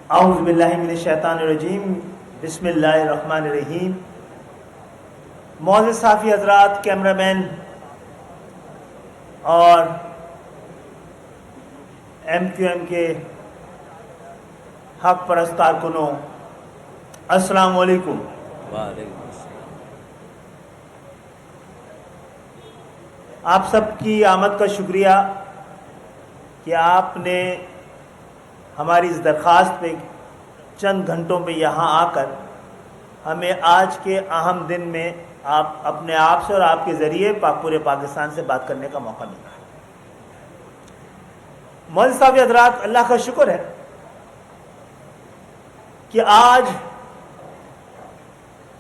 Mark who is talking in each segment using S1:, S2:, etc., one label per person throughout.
S1: اعوذ باللہ من الشیطان الرجیم، بسم اللہ الرحمن الرحیم۔ معزز صحافی حضرات، کیمرہ مین اور ایم کیو ایم کے حق پرست کارکنوں، السلام علیکم۔
S2: وعلیکم السلام۔
S1: آپ سب کی آمد کا شکریہ کہ آپ نے ہماری اس درخواست پہ چند گھنٹوں میں یہاں آ کر ہمیں آج کے اہم دن میں اپنے آپ سے اور آپ کے ذریعے پورے پاکستان سے بات کرنے کا موقع ملا۔ معزز صاحب حضرات، اللہ کا شکر ہے کہ آج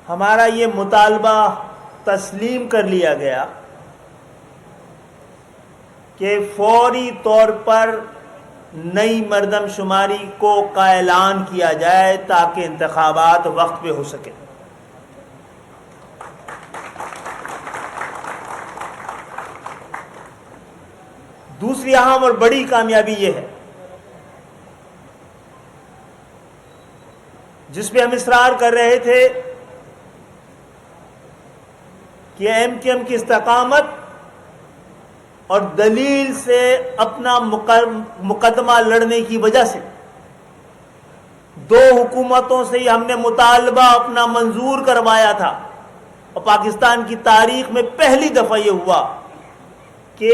S1: ہمارا یہ مطالبہ تسلیم کر لیا گیا کہ فوری طور پر نئی مردم شماری کو کا اعلان کیا جائے تاکہ انتخابات وقت پہ ہو سکے۔ دوسری اہم اور بڑی کامیابی یہ ہے جس پہ ہم اصرار کر رہے تھے کہ ایم کیو ایم کی استقامت اور دلیل سے اپنا مقدمہ لڑنے کی وجہ سے دو حکومتوں سے ہی ہم نے مطالبہ اپنا منظور کروایا تھا، اور پاکستان کی تاریخ میں پہلی دفعہ یہ ہوا کہ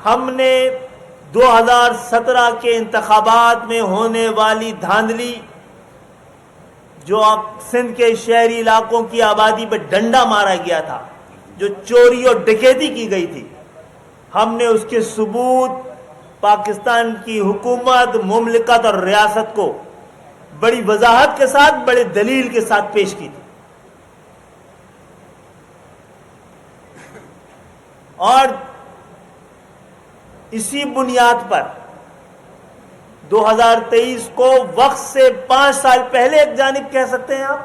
S1: ہم نے 2017 کے انتخابات میں ہونے والی دھاندلی، جو سندھ کے شہری علاقوں کی آبادی پہ ڈنڈا مارا گیا تھا، جو چوری اور ڈکیتی کی گئی تھی، ہم نے اس کے ثبوت پاکستان کی حکومت، مملکت اور ریاست کو بڑی وضاحت کے ساتھ، بڑے دلیل کے ساتھ پیش کی تھی۔ اور اسی بنیاد پر 2023 کو وقت سے 5 سال پہلے ایک جانب کہہ سکتے ہیں آپ،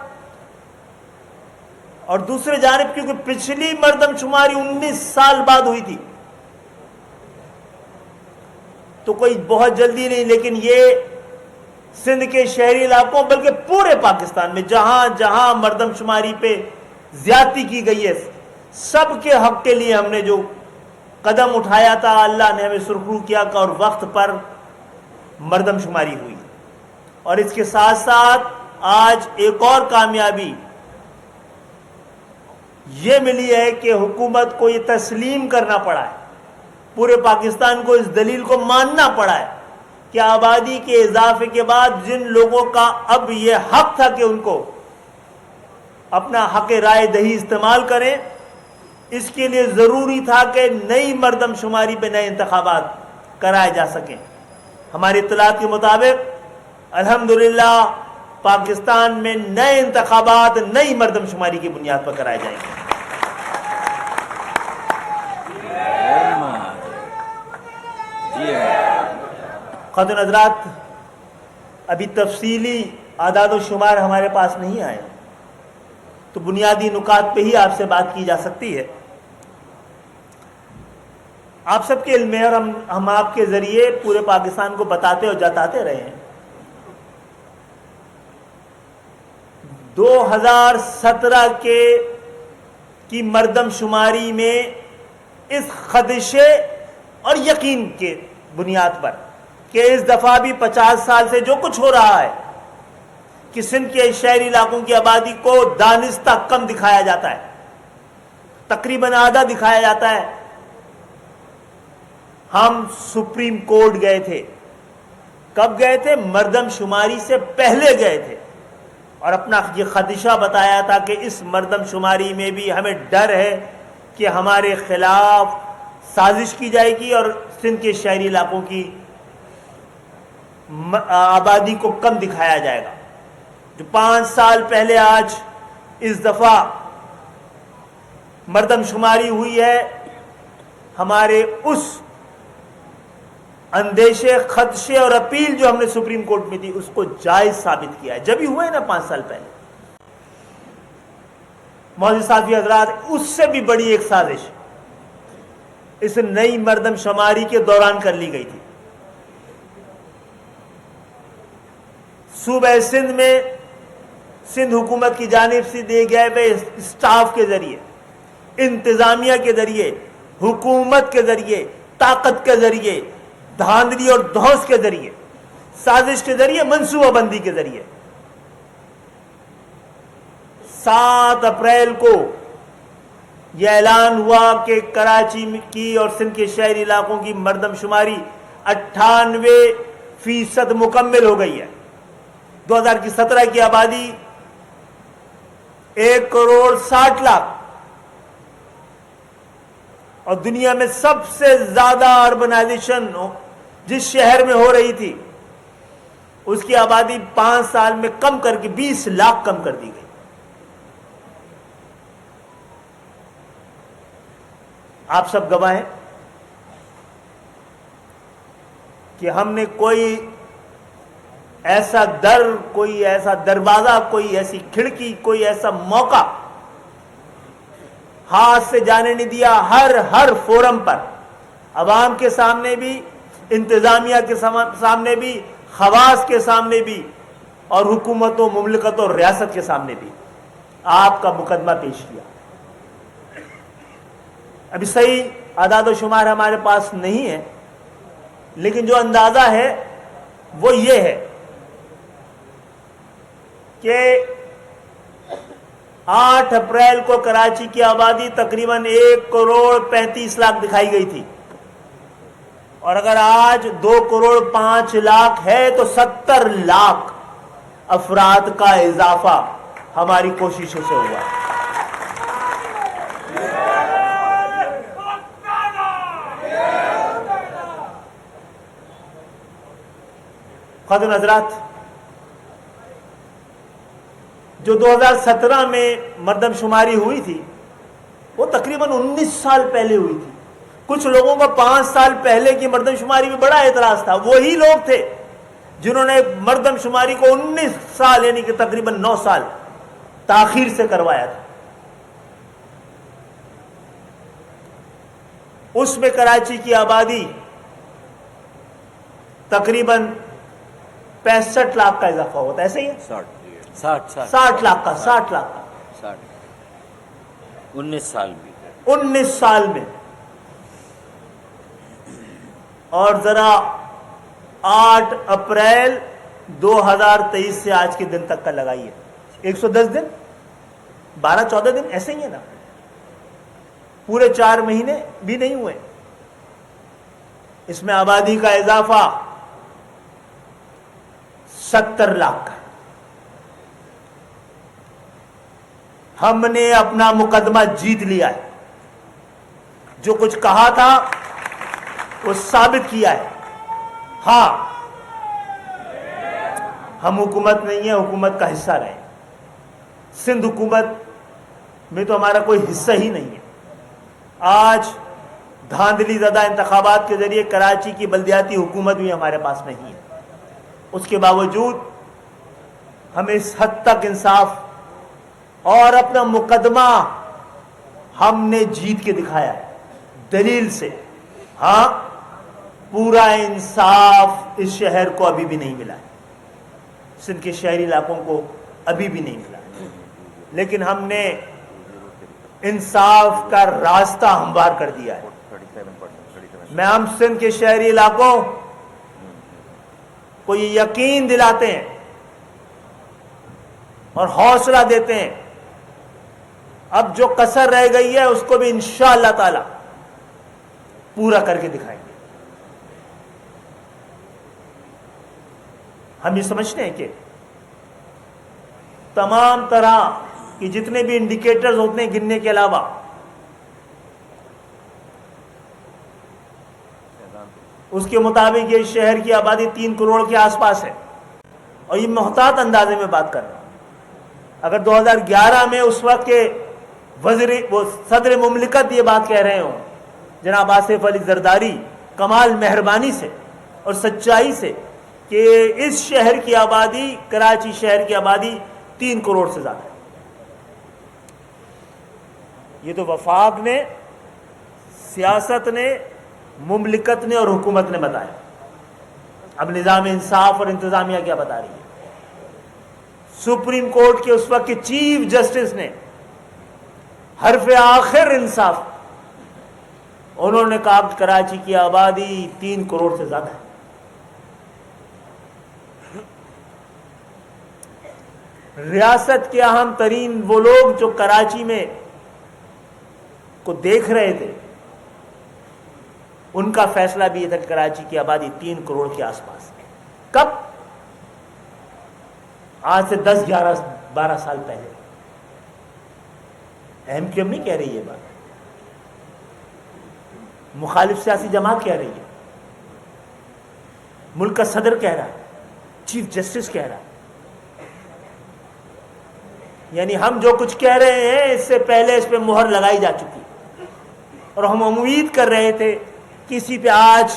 S1: اور دوسرے جانب کیونکہ پچھلی مردم شماری 19 سال بعد ہوئی تھی تو کوئی بہت جلدی نہیں، لیکن یہ سندھ کے شہری علاقوں بلکہ پورے پاکستان میں جہاں جہاں مردم شماری پہ زیادتی کی گئی ہے، سب کے حق کے لیے ہم نے جو قدم اٹھایا تھا، اللہ نے ہمیں سرخرو کیا اور وقت پر مردم شماری ہوئی۔ اور اس کے ساتھ ساتھ آج ایک اور کامیابی یہ ملی ہے کہ حکومت کو یہ تسلیم کرنا پڑا ہے، پورے پاکستان کو اس دلیل کو ماننا پڑا ہے کہ آبادی کے اضافے کے بعد جن لوگوں کا اب یہ حق تھا کہ ان کو اپنا حق رائے دہی استعمال کریں، اس کے لیے ضروری تھا کہ نئی مردم شماری پہ نئے انتخابات کرائے جا سکیں۔ ہماری اطلاعات کے مطابق الحمدللہ پاکستان میں نئے انتخابات نئی مردم شماری کی بنیاد پر کرائے جائیں گے۔ خاتون حضرات، ابھی تفصیلی اعداد و شمار ہمارے پاس نہیں آئے، تو بنیادی نکات پہ ہی آپ سے بات کی جا سکتی ہے۔ آپ سب کے علم ہے اور ہم آپ کے ذریعے پورے پاکستان کو بتاتے اور جتاتے رہے ہیں، 2017 کی مردم شماری میں اس خدشے اور یقین کے بنیاد پر کہ اس دفعہ بھی 50 سال سے جو کچھ ہو رہا ہے کہ سندھ کے شہری علاقوں کی آبادی کو دانستہ کم دکھایا جاتا ہے، تقریباً آدھا دکھایا جاتا ہے، ہم سپریم کورٹ گئے تھے۔ کب گئے تھے؟ مردم شماری سے پہلے گئے تھے، اور اپنا یہ خدشہ بتایا تھا کہ اس مردم شماری میں بھی ہمیں ڈر ہے کہ ہمارے خلاف سازش کی جائے گی اور سندھ کے شہری علاقوں کی آبادی کو کم دکھایا جائے گا۔ جو 5 سال پہلے آج اس دفعہ مردم شماری ہوئی ہے، ہمارے اس اندیشے، خدشے اور اپیل جو ہم نے سپریم کورٹ میں دی اس کو جائز ثابت کیا ہے، جب ہی ہوئے نا 5 سال پہلے۔ معزز صحافی حضرات، اس سے بھی بڑی ایک سازش اس نئی مردم شماری کے دوران کر لی گئی تھی۔ صوبہ سندھ میں سندھ حکومت کی جانب سے دیے گئے ہوئے اسٹاف کے ذریعے، انتظامیہ کے ذریعے، حکومت کے ذریعے، طاقت کے ذریعے، دھاندلی اور دھوس کے ذریعے، سازش کے ذریعے، منصوبہ بندی کے ذریعے 7 اپریل کو یہ اعلان ہوا کہ کراچی کی اور سندھ کے شہری علاقوں کی مردم شماری 98% مکمل ہو گئی ہے۔ 2017 کی آبادی 1,60,00,000 اور دنیا میں سب سے زیادہ اربنائزیشن جس شہر میں ہو رہی تھی اس کی آبادی 5 سال میں کم کر کے 20 لاکھ کم کر دی گئی۔ آپ سب گواہ ہیں کہ ہم نے کوئی ایسا در، کوئی ایسا دروازہ، کوئی ایسی کھڑکی، کوئی ایسا موقع ہاتھ سے جانے نہیں دیا۔ ہر فورم پر، عوام کے سامنے بھی، انتظامیہ کے سامنے بھی، خواص کے سامنے بھی، اور حکومتوں، مملکتوں اور ریاست کے سامنے بھی آپ کا مقدمہ پیش کیا۔ ابھی صحیح اعداد و شمار ہمارے پاس نہیں ہے، لیکن جو اندازہ ہے وہ یہ ہے کہ 8 اپریل کو کراچی کی آبادی تقریباً 1,35,00,000 دکھائی گئی تھی، اور اگر آج 2,05,00,000 ہے تو 70 لاکھ افراد کا اضافہ ہماری کوششوں سے ہوا ہے۔ خاتون حضرات، جو 2017 میں مردم شماری ہوئی تھی وہ تقریباً 19 سال پہلے ہوئی تھی۔ کچھ لوگوں کا 5 سال پہلے کی مردم شماری میں بڑا اعتراض تھا۔ وہی لوگ تھے جنہوں نے مردم شماری کو 19 سال یعنی کہ تقریباً 9 سال تاخیر سے کروایا تھا۔ اس میں کراچی کی آبادی تقریباً 65 لاکھ کا اضافہ ہوتا ہے، ایسے ہی ہے؟ 60 لاکھ کا
S2: 19 سال میں
S1: 19 سال میں۔ اور ذرا 8 اپریل 2023 سے آج کے دن تک کا لگائیے، 110 دن، 12-14 دن، ایسے ہی ہے نا، پورے 4 مہینے بھی نہیں ہوئے۔ اس میں آبادی کا اضافہ 70 لاکھ کا۔ ہم نے اپنا مقدمہ جیت لیا ہے، جو کچھ کہا تھا وہ ثابت کیا ہے۔ ہاں، ہم حکومت نہیں ہیں، حکومت کا حصہ رہے۔ سندھ حکومت میں تو ہمارا کوئی حصہ ہی نہیں ہے۔ آج دھاندلی زدہ انتخابات کے ذریعے کراچی کی بلدیاتی حکومت بھی ہمارے پاس نہیں ہے۔ اس کے باوجود ہمیں اس حد تک انصاف اور اپنا مقدمہ ہم نے جیت کے دکھایا ہے، دلیل سے۔ ہاں، پورا انصاف اس شہر کو ابھی بھی نہیں ملا ہے، سندھ کے شہری علاقوں کو ابھی بھی نہیں ملا ہے، لیکن ہم نے انصاف کا راستہ ہموار کر دیا ہے۔ میں ہم سندھ کے شہری علاقوں کو یہ یقین دلاتے ہیں اور حوصلہ دیتے ہیں، اب جو کسر رہ گئی ہے اس کو بھی انشاءاللہ تعالی پورا کر کے دکھائیں گے۔ ہم یہ سمجھتے ہیں کہ تمام طرح کے جتنے بھی انڈیکیٹرز ہوتے ہیں گننے کے علاوہ، اس کے مطابق یہ شہر کی آبادی 3 کروڑ کے آس پاس ہے، اور یہ محتاط اندازے میں بات کر رہا ہوں۔ اگر 2011 میں اس وقت کے صدر مملکت یہ بات کہہ رہے ہوں، جناب آصف علی زرداری، کمال مہربانی سے اور سچائی سے، کہ اس شہر کی آبادی، کراچی شہر کی آبادی 3 کروڑ سے زیادہ ہے، یہ تو وفاق نے، سیاست نے، مملکت نے اور حکومت نے بتایا۔ اب نظام انصاف اور انتظامیہ کیا بتا رہی ہے؟ سپریم کورٹ کے اس وقت کے چیف جسٹس نے حرف آخر انصاف، انہوں نے کہا کہ کراچی کی آبادی 3 کروڑ سے زیادہ ہے۔ ریاست کے اہم ترین وہ لوگ جو کراچی میں کو دیکھ رہے تھے، ان کا فیصلہ بھی یہ تھا کہ کراچی کی آبادی 3 کروڑ کے آس پاس ہے۔ کب؟ آج سے 10 11 12 سال پہلے۔ اہم کیوں نہیں کہہ رہی یہ بات، مخالف سیاسی جماعت کہہ رہی ہے، ملک کا صدر کہہ رہا ہے، چیف جسٹس کہہ رہا ہے۔ یعنی ہم جو کچھ کہہ رہے ہیں اس سے پہلے اس پہ مہر لگائی جا چکی، اور ہم امید کر رہے تھے کہ اسی پہ آج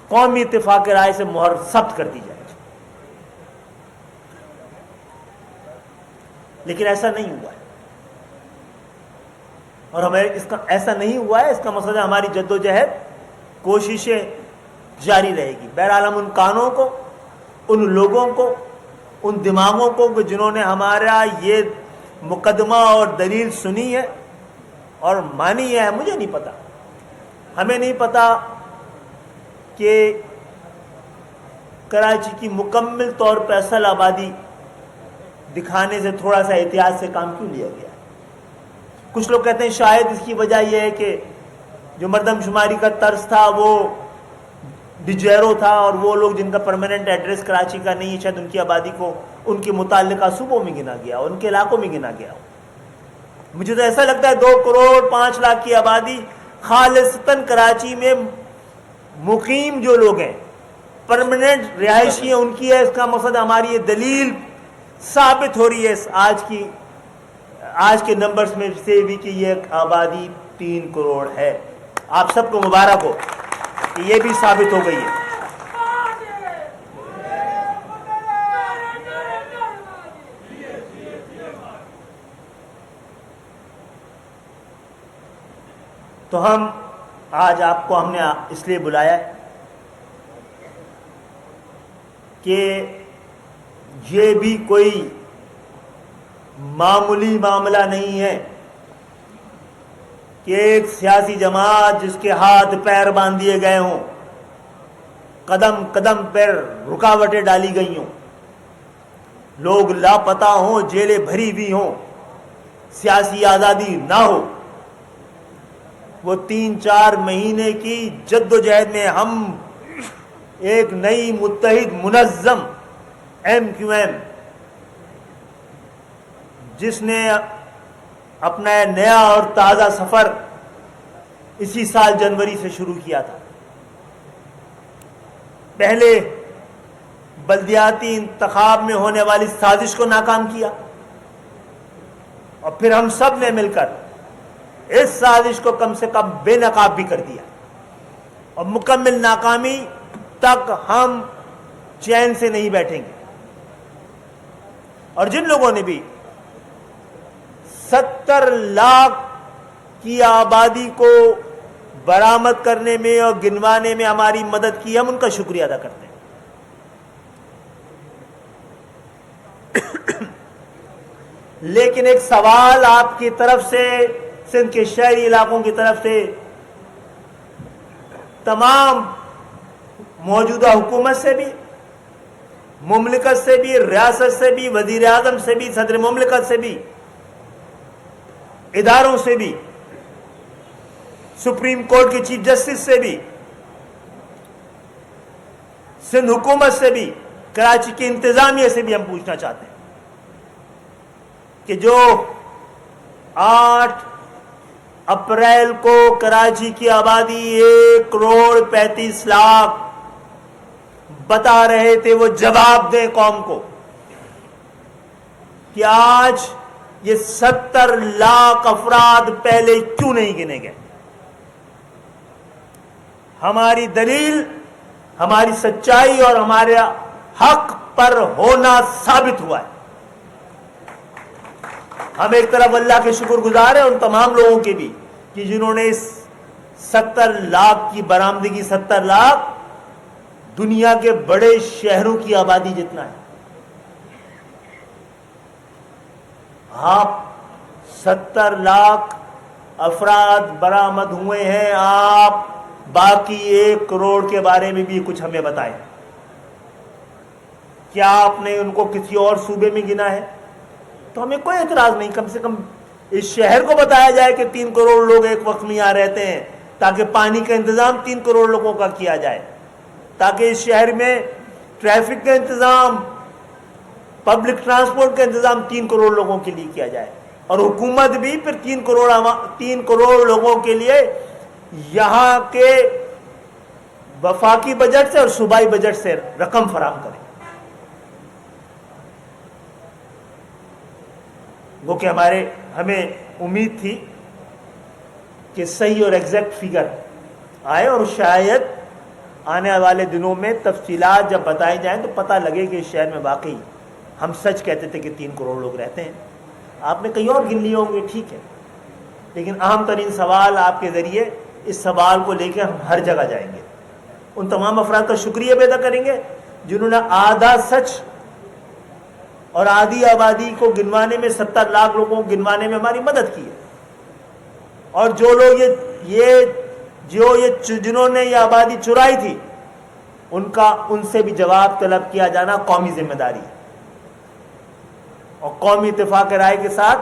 S1: قومی اتفاق رائے سے مہر ثبت کر دی جائے، لیکن ایسا نہیں ہوا ہے۔ اور ہمیں اس کا ایسا نہیں ہوا ہے، اس کا مقصد ہے ہماری جدوجہد، کوششیں جاری رہے گی۔ بہرحال ہم ان کانوں کو، ان لوگوں کو، ان دماغوں کو کہ جنہوں نے ہمارا یہ مقدمہ اور دلیل سنی ہے اور مانی ہے، مجھے نہیں پتا، ہمیں نہیں پتا کہ کراچی کی مکمل طور پر اصل آبادی دکھانے سے تھوڑا سا احتیاط سے کام کیوں لیا گیا۔ کچھ لوگ کہتے ہیں شاید اس کی وجہ یہ ہے کہ جو مردم شماری کا طرز تھا وہ ڈجیرو تھا، اور وہ لوگ جن کا پرماننٹ ایڈریس کراچی کا نہیں ہے، شاید ان کی آبادی کو ان کے متعلقہ صوبوں میں گنا گیا، ان کے علاقوں میں گنا گیا۔ مجھے تو ایسا لگتا ہے 2 کروڑ 5 لاکھ کی آبادی خالصتاً کراچی میں مقیم جو لوگ ہیں، پرماننٹ رہائشی ہیں، ان کی ہے۔ اس کا مقصد ہماری یہ دلیل ثابت ہو رہی ہے آج کے نمبرز میں سے بھی کہ یہ آبادی 3 کروڑ ہے۔ آپ سب کو مبارک ہو کہ یہ بھی ثابت ہو گئی ہے۔ تو آج آپ کو ہم نے اس لیے بلایا ہے کہ یہ بھی کوئی معمولی معاملہ نہیں ہے کہ ایک سیاسی جماعت جس کے ہاتھ پیر باندھ دیے گئے ہوں، قدم قدم پر رکاوٹیں ڈالی گئی ہوں، لوگ لاپتہ ہوں، جیلیں بھری ہوئی ہوں، سیاسی آزادی نہ ہو۔ وہ 3-4 مہینے کی جدوجہد میں ہم ایک نئی متحد منظم MQM، جس نے اپنا نیا اور تازہ سفر اسی سال جنوری سے شروع کیا تھا۔ پہلے بلدیاتی انتخاب میں ہونے والی سازش کو ناکام کیا، اور پھر ہم سب نے مل کر اس سازش کو کم سے کم بے نقاب بھی کر دیا، اور مکمل ناکامی تک ہم چین سے نہیں بیٹھیں گے۔ اور جن لوگوں نے بھی 70 لاکھ کی آبادی کو برآمد کرنے میں اور گنوانے میں ہماری مدد کی، ہم ان کا شکریہ ادا کرتے ہیں۔ لیکن ایک سوال آپ کی طرف سے، سندھ کے شہری علاقوں کی طرف سے، تمام موجودہ حکومت سے بھی، مملکت سے بھی، ریاست سے بھی، وزیر اعظم سے بھی، صدر مملکت سے بھی، اداروں سے بھی، سپریم کورٹ کے چیف جسٹس سے بھی، سندھ حکومت سے بھی، کراچی کی انتظامیہ سے بھی ہم پوچھنا چاہتے ہیں کہ جو 8 اپریل کو کراچی کی آبادی 1 کروڑ 35 لاکھ بتا رہے تھے، وہ جواب دیں قوم کو کہ آج یہ 70 لاکھ افراد پہلے کیوں نہیں گنے گئے۔ ہماری دلیل، ہماری سچائی اور ہمارے حق پر ہونا ثابت ہوا ہے۔ ہم ایک طرف اللہ کے شکر گزار ہیں ان تمام لوگوں کے بھی کہ جنہوں نے اس 70 لاکھ کی برآمدگی، 70 لاکھ دنیا کے بڑے شہروں کی آبادی جتنا ہے، آپ 70 لاکھ افراد برآمد ہوئے ہیں، آپ باقی 1 کروڑ کے بارے میں بھی کچھ ہمیں بتائیں۔ کیا آپ نے ان کو کسی اور صوبے میں گنا ہے؟ تو ہمیں کوئی اعتراض نہیں، کم سے کم اس شہر کو بتایا جائے کہ 3 کروڑ لوگ ایک وقت میں یہاں رہتے ہیں، تاکہ پانی کا انتظام 3 کروڑ لوگوں کا کیا جائے، تاکہ اس شہر میں ٹریفک کا انتظام، پبلک ٹرانسپورٹ کا انتظام 3 کروڑ لوگوں کے لیے کیا جائے، اور حکومت بھی پھر 3 کروڑ لوگوں کے لیے یہاں کے وفاقی بجٹ سے اور صوبائی بجٹ سے رقم فراہم کرے۔ وہ کہ ہمیں امید تھی کہ صحیح اور ایگزیکٹ فگر آئے، اور شاید آنے والے دنوں میں تفصیلات جب بتائی جائیں تو پتہ لگے کہ اس شہر میں واقعی ہم سچ کہتے تھے کہ 3 کروڑ لوگ رہتے ہیں۔ آپ نے کہیں اور گن لیے ہوں گے، ٹھیک ہے، لیکن اہم ترین سوال آپ کے ذریعے، اس سوال کو لے کے ہم ہر جگہ جائیں گے، ان تمام افراد کا شکریہ ادا کریں گے جنہوں نے آدھا سچ اور آدھی آبادی کو گنوانے میں، 70 لاکھ لوگوں کو گنوانے میں ہماری مدد کی ہے، اور جو لوگ جنہوں نے یہ آبادی چرائی تھی، ان سے بھی جواب طلب کیا جانا قومی ذمہ داری ہے، اور قومی اتفاق رائے کے ساتھ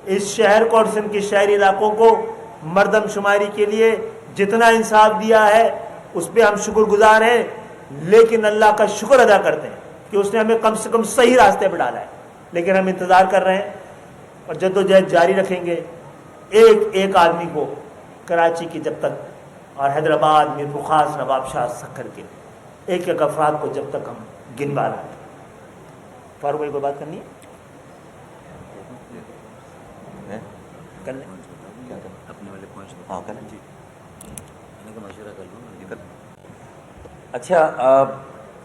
S1: اس شہر کو اور سندھ کے شہری علاقوں کو مردم شماری کے لیے جتنا انصاف دیا ہے اس پہ ہم شکر گزار ہیں، لیکن اللہ کا شکر ادا کرتے ہیں کہ اس نے ہمیں کم سے کم صحیح راستے پہ ڈالا ہے، لیکن ہم انتظار کر رہے ہیں اور جدوجہد جاری رکھیں گے، ایک آدمی کو کراچی کی جب تک، اور حیدرآباد میں بخاص نواب شاہ سکھر کے ایک افراد کو جب تک ہم گنوا رہے ہیں۔ فاروق بھائی کو بات کرنی ہے؟ کر لیں
S2: اپنے والے پوائنٹس
S3: ہاں کریں
S2: جی، میں نے مشورہ کر لوں۔
S3: اچھا،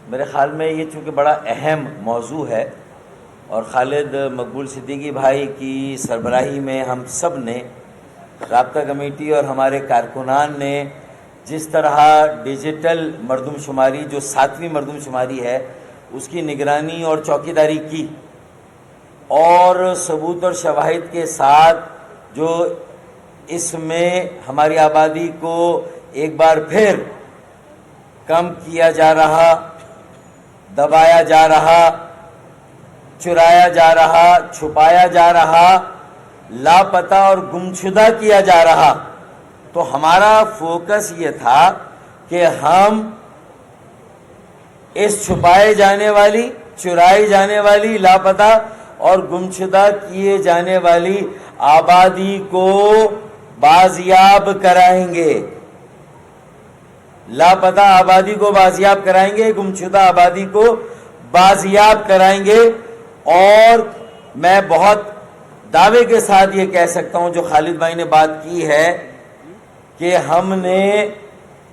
S3: میرے خیال میں یہ چونکہ بڑا اہم موضوع ہے، اور خالد مقبول صدیقی بھائی کی سربراہی میں ہم سب نے، رابطہ کمیٹی اور ہمارے کارکنان نے جس طرح ڈیجیٹل مردم شماری جو 7ویں مردم شماری ہے اس کی نگرانی اور چوکیداری کی، اور ثبوت اور شواہد کے ساتھ جو اس میں ہماری آبادی کو ایک بار پھر کم کیا جا رہا، دبایا جا رہا، چرایا جا رہا، چھپایا جا رہا، لاپتہ اور گمشدہ کیا جا رہا، تو ہمارا فوکس یہ تھا کہ ہم اس چھپائے جانے والی، چرائی جانے والی، لاپتہ اور گمشدہ کیے جانے والی آبادی کو بازیاب کرائیں گے، لاپتہ آبادی کو بازیاب کرائیں گے، گمشدہ آبادی کو بازیاب کرائیں گے۔ اور میں بہت دعوے کے ساتھ یہ کہہ سکتا ہوں، جو خالد بھائی نے بات کی ہے، کہ ہم نے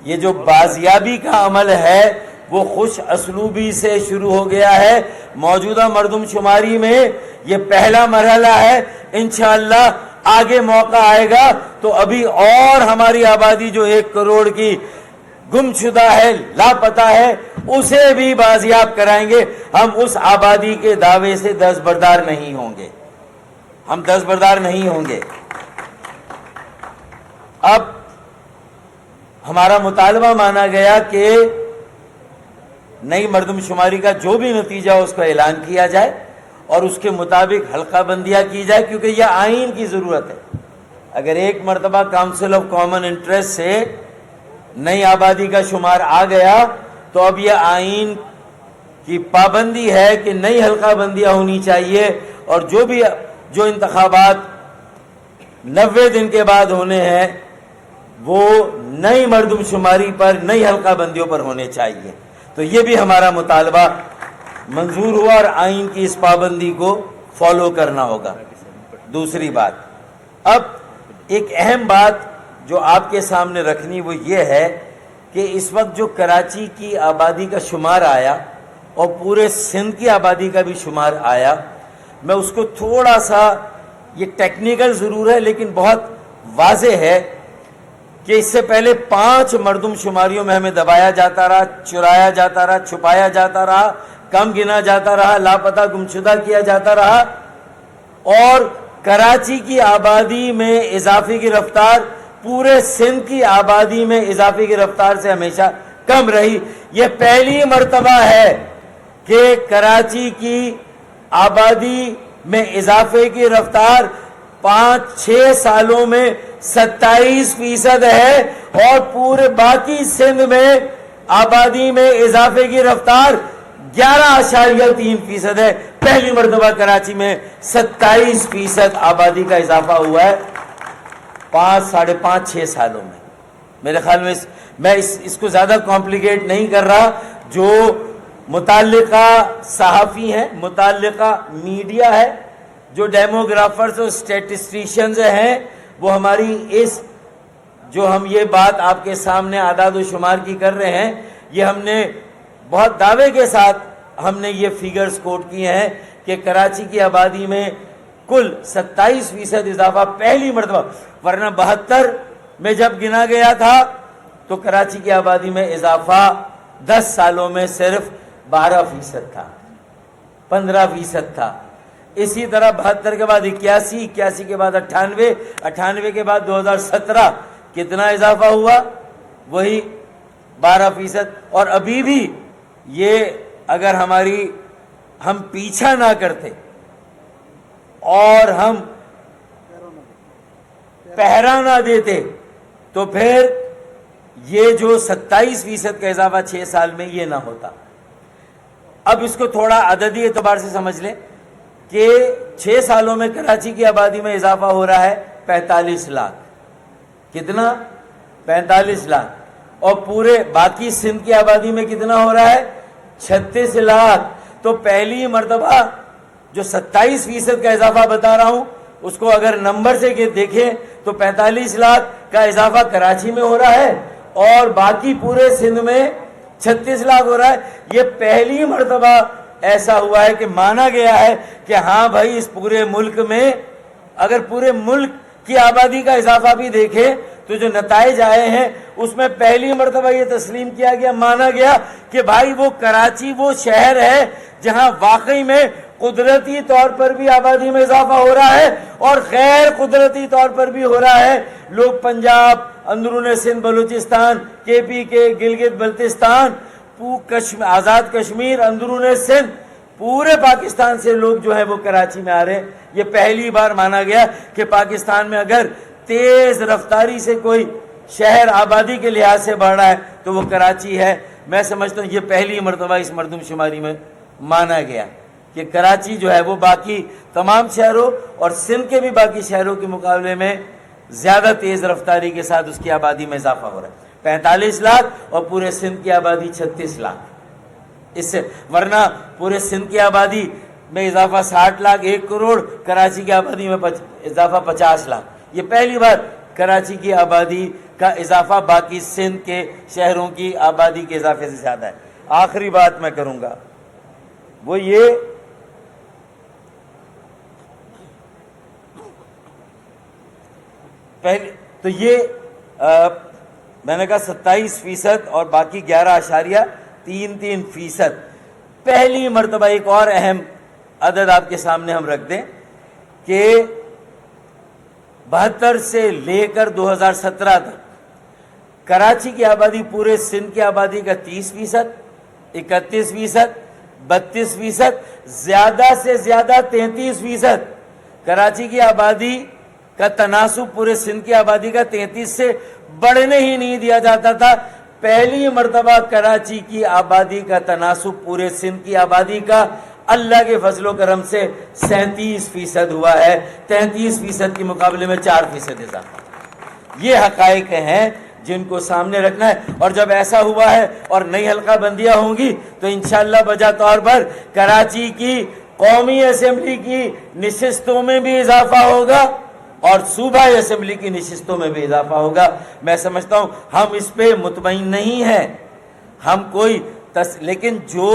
S3: یہ جو بازیابی کا عمل ہے وہ خوش اسلوبی سے شروع ہو گیا ہے۔ موجودہ مردم شماری میں یہ پہلا مرحلہ ہے، انشاءاللہ آگے موقع آئے گا تو ابھی اور ہماری آبادی جو 1 کروڑ کی گمشدہ ہے، لاپتہ ہے، اسے بھی بازیاب کرائیں گے۔ ہم اس آبادی کے دعوے سے دستبردار نہیں ہوں گے، ہم دستبردار نہیں ہوں گے۔ اب ہمارا مطالبہ مانا گیا کہ نئی مردم شماری کا جو بھی نتیجہ اس کا اعلان کیا جائے اور اس کے مطابق حلقہ بندیاں کی جائے، کیونکہ یہ آئین کی ضرورت ہے۔ اگر ایک مرتبہ کاؤنسل آف کامن انٹرسٹ سے نئی آبادی کا شمار آ گیا تو اب یہ آئین کی پابندی ہے کہ نئی حلقہ بندیاں ہونی چاہیے، اور جو انتخابات 90 دن کے بعد ہونے ہیں وہ نئی مردم شماری پر، نئی حلقہ بندیوں پر ہونے چاہیے۔ تو یہ بھی ہمارا مطالبہ منظور ہوا، اور آئین کی اس پابندی کو فالو کرنا ہوگا۔ دوسری بات، اب ایک اہم بات جو آپ کے سامنے رکھنی وہ یہ ہے کہ اس وقت جو کراچی کی آبادی کا شمار آیا اور پورے سندھ کی آبادی کا بھی شمار آیا، میں اس کو تھوڑا سا، یہ ٹیکنیکل ضرور ہے لیکن بہت واضح ہے کہ اس سے پہلے 5 مردم شماریوں میں ہمیں دبایا جاتا رہا، چرایا جاتا رہا، چھپایا جاتا رہا، کم گنا جاتا رہا، لاپتہ گمشدہ کیا جاتا رہا، اور کراچی کی آبادی میں اضافے کی رفتار پورے سندھ کی آبادی میں اضافے کی رفتار سے ہمیشہ کم رہی. یہ پہلی مرتبہ ہے کہ کراچی کی آبادی میں اضافے کی رفتار 5-6 سالوں میں 27% ہے اور پورے باقی سندھ میں آبادی میں اضافے کی رفتار 11.3% ہے. پہلی مرتبہ کراچی میں 27% آبادی کا اضافہ ہوا ہے 5-6 سالوں میں. میرے خیال میں اس کو زیادہ کمپلیکیٹ نہیں کر رہا. جو متعلقہ صحافی ہیں، متعلقہ میڈیا ہے، جو ڈیموگرافرز اور اسٹیٹسٹیشنز ہیں، وہ ہماری جو ہم یہ بات آپ کے سامنے اعداد و شمار کی کر رہے ہیں، یہ ہم نے بہت دعوے کے ساتھ ہم نے یہ فیگرز کوٹ کیے ہیں کہ کراچی کی آبادی میں کل 27% اضافہ پہلی مرتبہ، ورنہ 72 میں جب گنا گیا تھا تو کراچی کی آبادی میں اضافہ 10 سالوں میں صرف 12% تھا، 15% تھا. اسی طرح 72 کے بعد 81 کے بعد 98 کے بعد 2017 کتنا اضافہ ہوا؟ وہی 12%. اور ابھی بھی یہ اگر ہم پیچھا نہ کرتے اور ہم پہرا نہ دیتے تو پھر یہ جو 27% کا اضافہ 6 سال میں یہ نہ ہوتا. اب اس کو تھوڑا عددی اعتبار سے سمجھ لیں کہ 6 سالوں میں کراچی کی آبادی میں اضافہ ہو رہا ہے 45 لاکھ. کتنا؟ 45 لاکھ. اور پورے باقی سندھ کی آبادی میں کتنا ہو رہا ہے؟ 36 لاکھ. تو پہلی مرتبہ جو 27% کا اضافہ بتا رہا ہوں اس کو اگر نمبر سے دیکھیں تو 45 لاکھ کا اضافہ کراچی میں ہو رہا ہے اور باقی پورے سندھ میں 36 لاکھ ہو رہا ہے. یہ پہلی مرتبہ ایسا ہوا ہے کہ مانا گیا ہے کہ ہاں بھائی اس پورے ملک میں اگر پورے ملک کی آبادی کا اضافہ بھی دیکھیں تو جو نتائج آئے ہیں اس میں پہلی مرتبہ یہ تسلیم کیا گیا، مانا گیا کہ بھائی وہ کراچی وہ شہر ہے جہاں واقعی میں قدرتی طور پر بھی آبادی میں اضافہ ہو رہا ہے اور غیر قدرتی طور پر بھی ہو رہا ہے. لوگ پنجاب، اندرون سندھ، بلوچستان، KP کے گلگت بلتستان، آزاد کشمیر، اندرون سندھ، پورے پاکستان سے لوگ جو ہے وہ کراچی میں آ رہے ہیں. یہ پہلی بار مانا گیا کہ پاکستان میں اگر تیز رفتاری سے کوئی شہر آبادی کے لحاظ سے بڑھ رہا ہے تو وہ کراچی ہے. میں سمجھتا ہوں یہ پہلی مرتبہ اس مردم شماری میں مانا گیا کہ کراچی جو ہے وہ باقی تمام شہروں اور سندھ کے بھی باقی شہروں کے مقابلے میں زیادہ تیز رفتاری کے ساتھ اس کی آبادی میں اضافہ ہو رہا ہے. 45 لاکھ اور پورے سندھ کی آبادی 36 لاکھ. اس سے ورنہ پورے سندھ کی آبادی میں اضافہ 60 لاکھ، 1 کروڑ، کراچی کی آبادی میں اضافہ 50 لاکھ. یہ پہلی بار کراچی کی آبادی کا اضافہ باقی سندھ کے شہروں کی آبادی کے اضافے سے زیادہ ہے. آخری بات میں کروں گا وہ یہ پہلے تو یہ میں نے کہا 27% اور باقی 11.33%. پہلی مرتبہ ایک اور اہم عدد آپ کے سامنے ہم رکھ دیں کہ 72 سے لے کر 2017 تک کراچی کی آبادی پورے سندھ کی آبادی کا 30%، 31%، 32%، زیادہ سے زیادہ 33%. کراچی کی آبادی کا تناسب پورے سندھ کی آبادی کا 33 سے بڑھنے ہی نہیں دیا جاتا تھا. پہلی مرتبہ کراچی کی آبادی کا تناسب پورے سندھ کی آبادی کا اللہ کے فضل و کرم سے 37% ہوا ہے. 33% کے مقابلے میں 4% اضافہ. یہ حقائق ہیں جن کو سامنے رکھنا ہے. اور جب ایسا ہوا ہے اور نئی حلقہ بندیاں ہوں گی تو انشاءاللہ بجا طور پر کراچی کی قومی اسمبلی کی نشستوں میں بھی اضافہ ہوگا اور صوبائی اسمبلی کی نشستوں میں بھی اضافہ ہوگا. میں سمجھتا ہوں ہم اس پہ مطمئن نہیں ہیں، ہم کوئی لیکن جو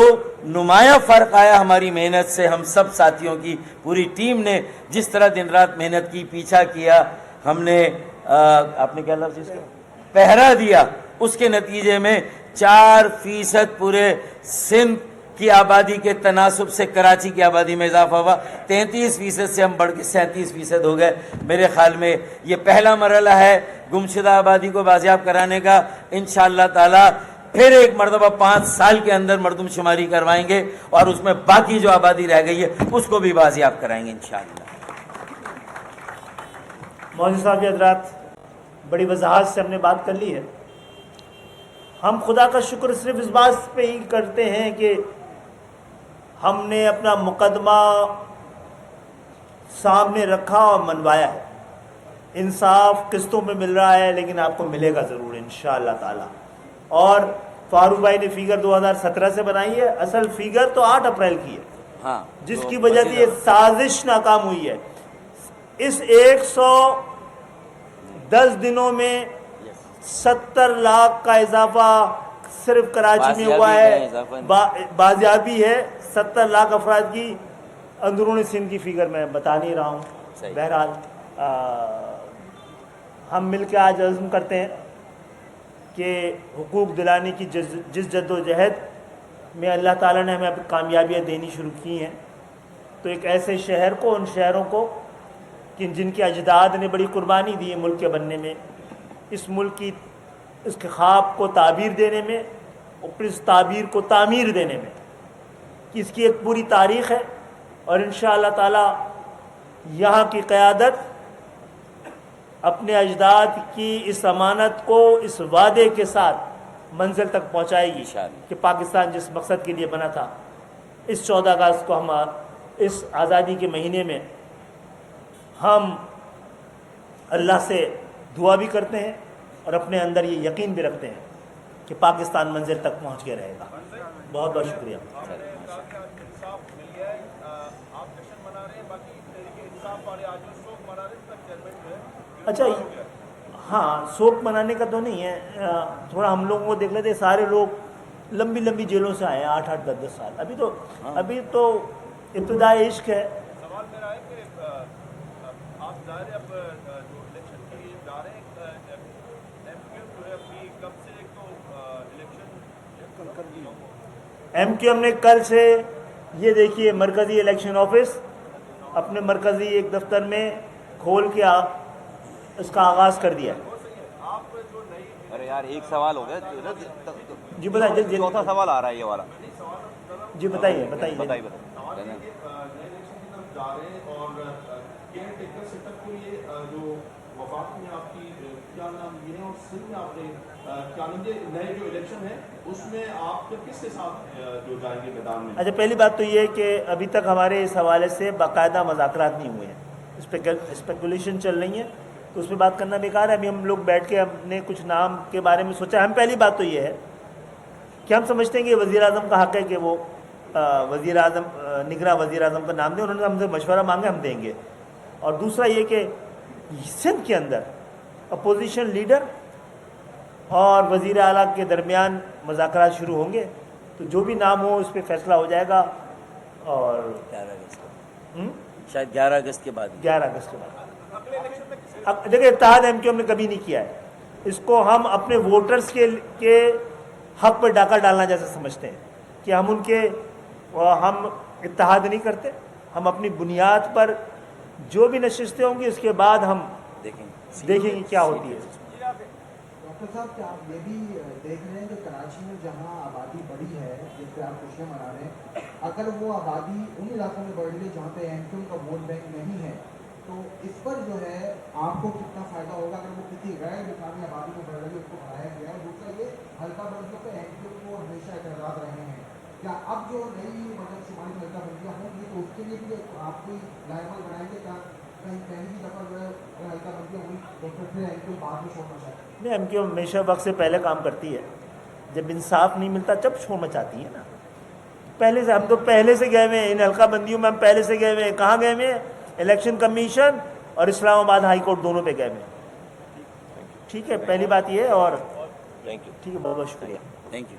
S3: نمایاں فرق آیا ہماری محنت سے، ہم سب ساتھیوں کی پوری ٹیم نے جس طرح دن رات محنت کی، پیچھا کیا، ہم نے آپ نے کیا لفظ اس کا پہرا دیا، اس کے نتیجے میں 4% پورے سندھ کی آبادی کے تناسب سے کراچی کی آبادی میں اضافہ ہوا، 33% سے ہم بڑھ کے 37% ہو گئے۔ میرے خیال میں یہ پہلا مرحلہ ہے گمشدہ آبادی کو بازیاب کرانے کا۔ انشاءاللہ تعالی پھر ایک مرتبہ 5 سال کے اندر مردم شماری کروائیں گے اور اس میں باقی جو آبادی رہ گئی ہے اس کو بھی بازیاب کرائیں گے انشاءاللہ۔
S1: مولوی صاحب حضرات، بڑی وضاحت سے ہم نے بات کر لی ہے۔ ہم خدا کا شکر صرف اس بات پہ ہی کرتے ہیں کہ ہم نے اپنا مقدمہ سامنے رکھا اور منوایا ہے۔ انصاف قسطوں پہ مل رہا ہے، لیکن آپ کو ملے گا ضرور انشاءاللہ تعالی۔ اور فاروق بھائی نے فیگر 2017 سے بنائی ہے، اصل فیگر تو 8 اپریل کی ہے،
S3: ہاں،
S1: جس کی وجہ سے یہ سازش ناکام ہوئی ہے۔ اس 110 دنوں میں 70 لاکھ کا اضافہ صرف کراچی میں ہوا ہے، بازیابی ہے 70 لاکھ افراد کی۔ اندرون سندھ کی فیگر میں بتا نہیں رہا ہوں۔ بہرحال ہم مل کے آج عزم کرتے ہیں کہ حقوق دلانے کی جس جد و جہد میں اللہ تعالیٰ نے ہمیں کامیابیاں دینی شروع کی ہیں، تو ایک ایسے شہر کو، ان شہروں کو کہ جن کے اجداد نے بڑی قربانی دی ہے ملک کے بننے میں، اس ملک کی اس کے خواب کو تعبیر دینے میں، اور پھر اس تعبیر کو تعمیر دینے میں، کہ اس کی ایک پوری تاریخ ہے۔ اور انشاءاللہ تعالی یہاں کی قیادت اپنے اجداد کی اس امانت کو اس وعدے کے ساتھ منزل تک پہنچائے گی کہ پاکستان جس مقصد کے لیے بنا تھا، اس 14 اگست کو ہم اس آزادی کے مہینے میں ہم اللہ سے دعا بھی کرتے ہیں اور اپنے اندر یہ یقین بھی رکھتے ہیں کہ پاکستان منزل تک پہنچ کے رہے گا۔ بہت بہت شکریہ۔ اچھا، ہاں، سوگ منانے کا تو نہیں ہے، تھوڑا ہم لوگوں کو دیکھ لیتے، سارے لوگ لمبی لمبی جیلوں سے آئے ہیں، 8-8 10-10 سال۔ ابھی تو ابتدائی عشق ہے۔
S4: سوال میرا ہے کہ آپ ظاہر اب جو الیکشن کے لیے جا رہے ہیں، ایم کیو ایم جو ہے اپنی کب سے ایک تو الیکشن
S1: ایم کیو ایم نے کل سے، یہ دیکھیے، مرکزی الیکشن آفس اپنے مرکزی ایک دفتر میں کھول کے اس کا آغاز کر دیا۔
S4: آپ جو نئی،
S2: ارے یار ایک سوال ہو گیا،
S1: جی بتائیے،
S2: چوتھا سوال آ رہا ہے یہ والا۔
S1: جی بتائیے۔
S4: سوال یہ کہ نئے الیکشن کی طرف جا رہے ہیں اور کیئر ٹیکر سیٹ اپ کے لیے جو وفاق میں آپ کی کیا نام یہ ہے، اور سندھ میں آپ نے کیا نام نئے جو الیکشن ہے اس میں آپ کس کے ساتھ جو جائیں گے میدان میں؟
S1: اچھا، پہلی بات تو یہ ہے کہ ابھی تک ہمارے اس حوالے سے باقاعدہ مذاکرات نہیں ہوئے ہیں، اسپیکولیشن چل رہی ہیں، تو اس پہ بات کرنا بیکار ہے۔ ابھی ہم لوگ بیٹھ کے ہم نے کچھ نام کے بارے میں سوچا۔ ہم پہلی بات تو یہ ہے کہ ہم سمجھتے ہیں کہ وزیر اعظم کا حق ہے کہ وہ وزیر اعظم، نگراں وزیر اعظم کا نام دیں، انہوں نے ہم سے مشورہ مانگا، ہم دیں گے۔ اور دوسرا یہ کہ سندھ کے اندر اپوزیشن لیڈر اور وزیر اعلیٰ کے درمیان مذاکرات شروع ہوں گے، تو جو بھی نام ہو اس پہ فیصلہ ہو جائے گا۔ اور
S3: 11 اگست کو، شاید 11 اگست کے بعد
S1: 11 اگست کے بعد اب دیکھیں، اتحاد ایم کیو ایم نے کبھی نہیں کیا ہے اس کو۔ ہم اپنے ووٹرز کے حق پہ ڈاکہ ڈالنا جیسے سمجھتے ہیں کہ ہم اتحاد نہیں کرتے۔ ہم اپنی بنیاد پر جو بھی نشستیں ہوں گی اس کے بعد ہم دیکھیں گے کیا ہوتی ہے۔
S5: ڈاکٹر صاحب، کیا آپ یہ بھی دیکھ رہے ہیں کہ کراچی میں جہاں آبادی بڑی ہے، جس پہ آپ خوشیاں منا رہے ہیں، اگر وہ آبادی ان علاقوں میں بڑھ رہی ہے جہاں پہ ایم کیو ایم کا ووٹ بینک نہیں ہے، تو اس پر جو ہے آپ کو کتنا فائدہ ہوگا اگر وہ کسی غیر مقامی آبادی میں بڑھ رہی ہے، اس کو بڑھایا گیا ہے؟ دوسرا یہ حلقہ بندیوں پہ ایم کیو ایم کو ہمیشہ اعتراضات رہے ہیں، کیا اب جو نئی مطلب شمالی حلقہ بندیاں ہوں گی تو اس کے لیے بھی آپ کوئی لائبل بنائیں گے؟ کیا کہیں پہلی دفعہ جو ہے حلقہ بندیاں ہوئی تو پھر ایم کیو ایم بعد میں چھوڑنا چاہتے ہیں؟
S1: نہیں، ایم کیو ایم ہمیشہ وقت سے پہلے کام کرتی ہے۔ جب انصاف نہیں ملتا جب چھوڑ مچاتی ہے نا۔ پہلے سے ہم تو پہلے سے گئے ہوئے ہیں ان حلقہ بندیوں میں، ہم پہلے سے گئے ہوئے ہیں۔ کہاں گئے ہوئے ہیں؟ الیکشن کمیشن اور اسلام آباد ہائی کورٹ دونوں پہ گئے ہوئے ہیں۔ ٹھیک ہے، پہلی بات یہ ہے۔ اور ٹھیک ہے، بہت بہت شکریہ۔
S3: Thank you.